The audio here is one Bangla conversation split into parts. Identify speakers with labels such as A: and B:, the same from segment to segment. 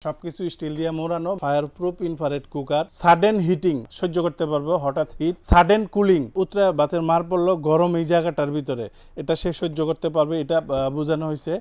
A: সবকিছু স্টিল দিয়ে মোড়ানো, fireproof infrared cooker, sudden heating সহ্য করতে পারবে, হঠাৎ হিট, সাডেন কুলিং, উতরা বাতের মার পড়লো গরম এই জায়গাটার ভিতরে, এটা সে সহ্য করতে পারবে, এটা বোঝানো হয়েছে।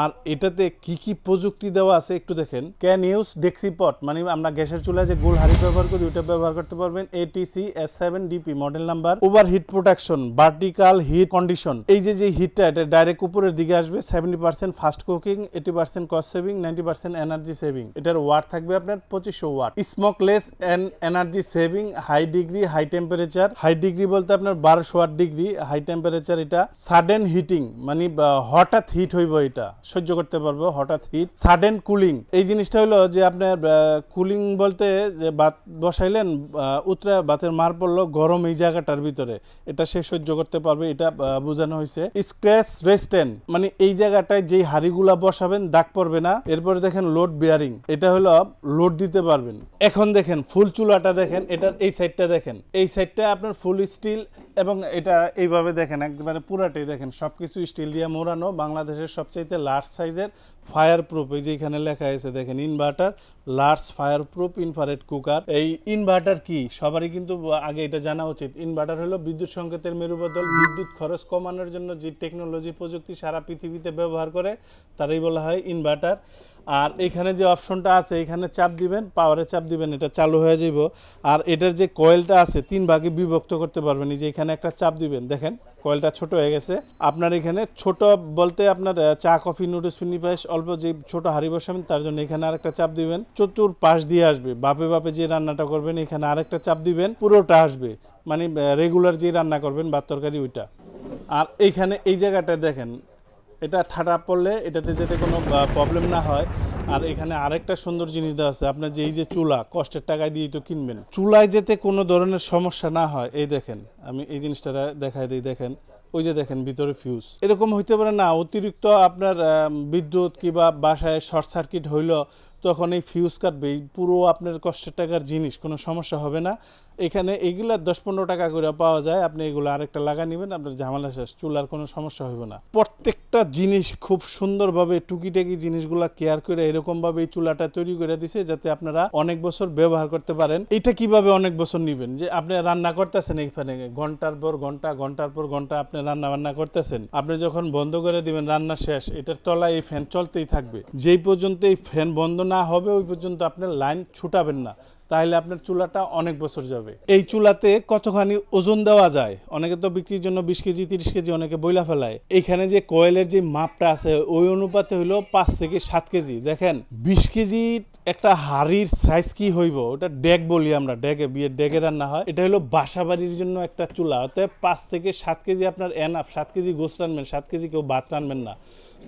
A: আর এটাতে কি কি প্রযুক্তি দেওয়া আছে একটু দেখেন। ক্যান ইউজ ডেক্সিপট, মানে আমরা গ্যাসের চুলায় যে গোল হাড়ি ব্যবহার করি ওটা ব্যবহার করতে পারবেন। ATC S7DP model number. Over heat protection, vertical heat condition, এই যে হিটটা এটা ডাইরেক্ট উপরের দিকে আসবে। 70% fast cooking, 80% cost saving, 90% energy saving. এটার ওয়াট থাকবে আপনার 2500 watt. Smokeless and energy saving, high degree high temperature, high degree বলতে আপনার 1200 ডিগ্রি হাই টেম্পারেচার। এটা সাডেন হিটিং, মানে হঠাৎ হিট হইব, এটা সহ্য করতে পারবো হঠাৎ হিট। সাডেন কুলিং, এই জিনিসটা হলো যে আপনার কুলিং বলতে যে ভাত বসাইলেন, উতরা ভাতের মার পড়লো গরম এই জায়গাটার ভিতরে, এটা সে সহ্য করতে পারবে, এটা বোঝানো হয়েছে। স্ক্র্যাচ রেজিস্ট্যান্ট, মানে এই জায়গাটায় যেই হাড়িগুলা বসাবেন দাগ পড়বে না। এরপরে দেখেন লোড বিয়ারিং, এটা হলো লোড দিতে পারবেন। এখন দেখেন ফুল চুলাটা দেখেন, এটার এই সাইডটা দেখেন, এই সাইডটা আপনার ফুল স্টিল, এবং এটা এইভাবে দেখেন একবারে পুরাটাই দেখেন সবকিছু স্টিল দিয়ে মোড়ানো। বাংলাদেশের সবচাইতে লার্জ সাইজের ফায়ারপ্রুফ, এই যে এখানে লেখা আছে দেখেন inverter, large fireproof infrared cooker. এই ইনভার্টার কি সবারই কিন্তু আগে এটা জানা উচিত। ইনভার্টার হলো বিদ্যুৎ সংকেতের মেরুবদল, বিদ্যুৎ খরচ কমানোর জন্য যে টেকনোলজি প্রযুক্তি সারা পৃথিবীতে ব্যবহার করে তারই বলা হয় ইনভার্টার। আর এখানে যে অপশনটা আছে এখানে চাপ দিবেন, পাওয়ারে চাপ দিবেন, এটা চালু হয়ে যাব। আর এটার যে কয়েলটা আছে 3 ভাগে বিভক্ত করতে পারবেন। এই যে এখানে একটা চাপ দিবেন, দেখেন কয়েলটা ছোট হয়ে গেছে। আপনার এখানে ছোট বলতে আপনার চা কফি নুডলস ফিনি পায়েস অল্প যে ছোট হাঁড়ি বসাবেন তার জন্য এখানে আরেকটা চাপ দিবেন, চতুর পাশ দিয়ে আসবে। বাপে বাপে যে রান্নাটা করবেন এখানে আরেকটা চাপ দিবেন, পুরোটা আসবে, মানে রেগুলার যে রান্না করবেন ভাত তরকারি ওইটা। আর এইখানে এই জায়গাটা দেখেন, এটা ঠাডা পড়লে এটাতে যাতে কোনো প্রবলেম না হয়। আর এখানে আরেকটা সুন্দর জিনিস দেওয়া আছে, আপনার যে এই যে চুলা কষ্টের টাকায় দিয়ে তো কিনবেন, চুলায় যাতে কোনো ধরনের সমস্যা না হয়। এই দেখেন আমি এই জিনিসটা দেখাই দিই, দেখেন ওই যে দেখেন ভিতরে ফিউজ, এরকম হইতে পারে না অতিরিক্ত আপনার বিদ্যুৎ কিংবা বাসায় শর্ট সার্কিট হইল তখন এই ফিউজ কাটবে, পুরো আপনার কষ্টের টাকার জিনিস, কোনো সমস্যা হবে না। এখানে এগুলা 10-15 টাকা করে পাওয়া যায়, আপনি এগুলো আরেকটা লাগা নেবেন, আপনার ঝামেলা শেষ, চুলার কোনো সমস্যা হবে না। প্রত্যেকটা জিনিস খুব সুন্দরভাবে টুকিটাকি জিনিসগুলা কেয়ার করে এরকমভাবে এই চুলাটা তৈরি করে দিছে যাতে আপনারা অনেক বছর ব্যবহার করতে পারেন। এটা কিভাবে অনেক বছর নেবেন, যে আপনি রান্না করতেছেন এখানে ঘন্টার পর ঘন্টা, ঘন্টার পর ঘন্টা আপনি রান্না বান্না করতেছেন, আপনি যখন বন্ধ করে দিবেন রান্না শেষ, এটার তলায় এই ফ্যান চলতেই থাকবে। যেই পর্যন্ত এই ফ্যান বন্ধ না হবে ওই পর্যন্ত আপনার লাইন ছুটাবেন না, তাহলে আপনার চুলাটা অনেক বছর যাবে। এই চুলাতে কতখানি ওজন দেওয়া যায়, অনেকে তো বিক্রির জন্য 20 কেজি 30 কেজি অনেকে বইলা ফেলায়। এখানে যে কয়েলের যে মাপটা আছে ওই অনুপাতে হইলো 5 থেকে 7 কেজি। দেখেন 20 কেজি একটা হাড়ির সাইজ কি হইব, ওটা ডেক বলি আমরা, ডেকে বিয়ের ডেকে রান্না হয়। এটা হলো বাসা বাড়ির জন্য একটা চুলা, অতএব 5 থেকে 7 কেজি আপনার এনাফ। 7 কেজি গোস রানবেন, 7 কেজি কেউ ভাত রানবেন না।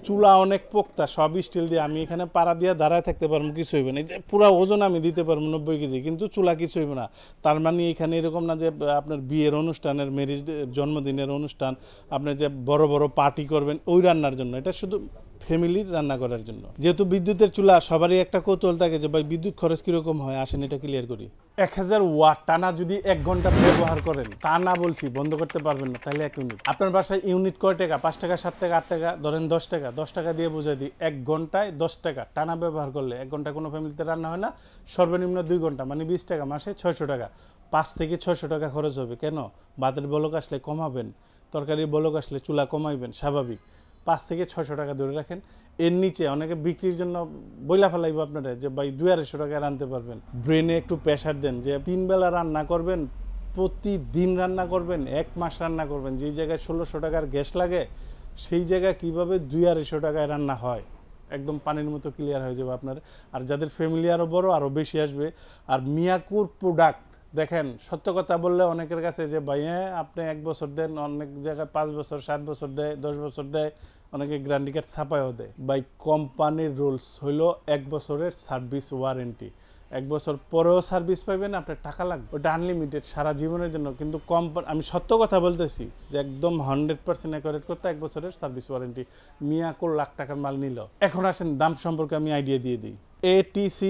A: চুলা অনেক পোক্তা, সব স্টিল দিয়ে, আমি এখানে পাড়া দিয়ে দাঁড়ায় থাকতে পারবো, কিছু হইবে না। এই যে পুরো ওজন আমি দিতে পারবো 90 কেজি, কিন্তু চুলা কিছু হইবে না। তার মানে এখানে এরকম না যে আপনার বিয়ের অনুষ্ঠানের, ম্যারেজ, জন্মদিনের অনুষ্ঠান, আপনি যে বড় বড় পার্টি করবেন ওই রান্নার জন্য, এটা শুধু ফ্যামিলির রান্না করার জন্য। যেহেতু বিদ্যুতের চুলা সবারই একটা কৌতূহল থাকে যে ভাই বিদ্যুৎ খরচ কিরকম হয়, আসেন এটা ক্লিয়ার করি। 1000 ওয়াট টানা যদি 1 ঘন্টা ব্যবহার করেন, টানা বলছি, বন্ধ করতে পারবেন না, তাহলে 1 ইউনিট। আপনার বাসায় ইউনিট কয় টাকা? 5 টাকা, 7 টাকা, 8 টাকা, ধরেন 10 টাকা। 10 টাকা দিয়ে বোঝাই দিই, 1 ঘন্টায় 10 টাকা টানা ব্যবহার করলে 1 ঘন্টা কোনো ফ্যামিলিতে রান্না হয় না, সর্বনিম্ন 2 ঘন্টা মানে 20 টাকা, মাসে 600 টাকা। 5 থেকে 600 টাকা খরচ হবে। কেন? ভাতের বলক আসলে কমাবেন, তরকারির বলক আসলে চুলা কমাইবেন, স্বাভাবিক। 5 থেকে 600 টাকা ধরে রাখেন। এর নিচে অনেকে বিক্রির জন্য বইলা ফেলাইব আপনারা যে ভাই 200-250 টাকায় রাঁধতে পারবেন। ব্রেনে একটু প্রেশার দেন যে 3 বেলা রান্না করবেন, প্রতিদিন রান্না করবেন, 1 মাস রান্না করবেন, যেই জায়গায় 1600 টাকার গ্যাস লাগে সেই জায়গায় কিভাবে 250 টাকায় রান্না হয়, একদম পানির মতো ক্লিয়ার হয়ে যাবে আপনার। আর যাদের ফ্যামিলি আরও বড় আরও বেশি আসবে। আর মিয়াকুর প্রোডাক্ট দেখেন, সত্য কথা বললে অনেকের কাছে যে ভাই হ্যাঁ আপনি 1 বছর দেন, অনেক জায়গায় 5 বছর 7 বছর দেয়, 10 বছর দেয়, অনেকে গ্যারান্টি কার্ড ছাপায়ও দেয়। ভাই কোম্পানির রুলস হইল 1 বছরের সার্ভিস ওয়ারেন্টি। 1 বছর পরেও সার্ভিস পাইবেন, আপনার টাকা লাগবে, ওটা আনলিমিটেড সারা জীবনের জন্য। কিন্তু আমি সত্য কথা বলতেছি যে একদম 100% অ্যাকুরেট করতে 1 বছরের সার্ভিস ওয়ারেন্টি। মিয়াকো লাখ টাকার মাল নিল। এখন আসেন দাম সম্পর্কে আমি আইডিয়া দিয়ে দিই। ATC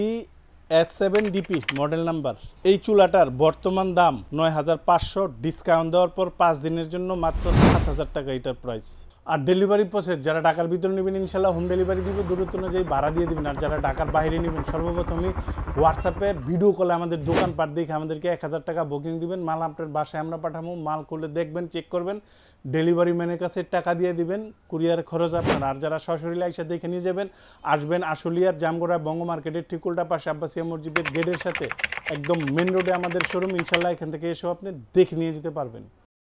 A: S7DP model number. এই চুলাটার বর্তমান দাম ৯,৫০০, ডিসকাউন্ট দেওয়ার পর 5 দিনের জন্য মাত্র ৭,০০০ টাকা এটার প্রাইস। আর ডেলিভারি প্রসেস, যারা ঢাকার ভিতরে নেবেন ইনশাল্লাহ হোম ডেলিভারি দিব, দূরত্ব অনুযায়ী ভাড়া দিয়ে দিবেন। আর যারা ঢাকার বাইরে নেবেন সর্বপ্রথমে হোয়াটসঅ্যাপে ভিডিও কলে আমাদের দোকানপাট দেখে আমাদেরকে ১,০০০ টাকা বুকিং দিবেন, মাল আপনার বাসায় আমরা পাঠাবো। মাল করলে দেখবেন, চেক করবেন, ডেলিভারি ম্যানের কাছে টাকা দিয়ে দিবেন, কুরিয়ার খরচ আপনার। আর যারা সশরীরে এসে দেখে নিয়ে যাবেন, আসবেন আশুলিয়ার জামগড়া বঙ্গ মার্কেটের ঠিক উল্টা পাশে আব্বাসিয়া মসজিদের গেটের সাথে একদম মেন রোডে আমাদের শোরুম। ইনশাল্লাহ এখান থেকে এসেও আপনি দেখে নিয়ে যেতে পারবেন।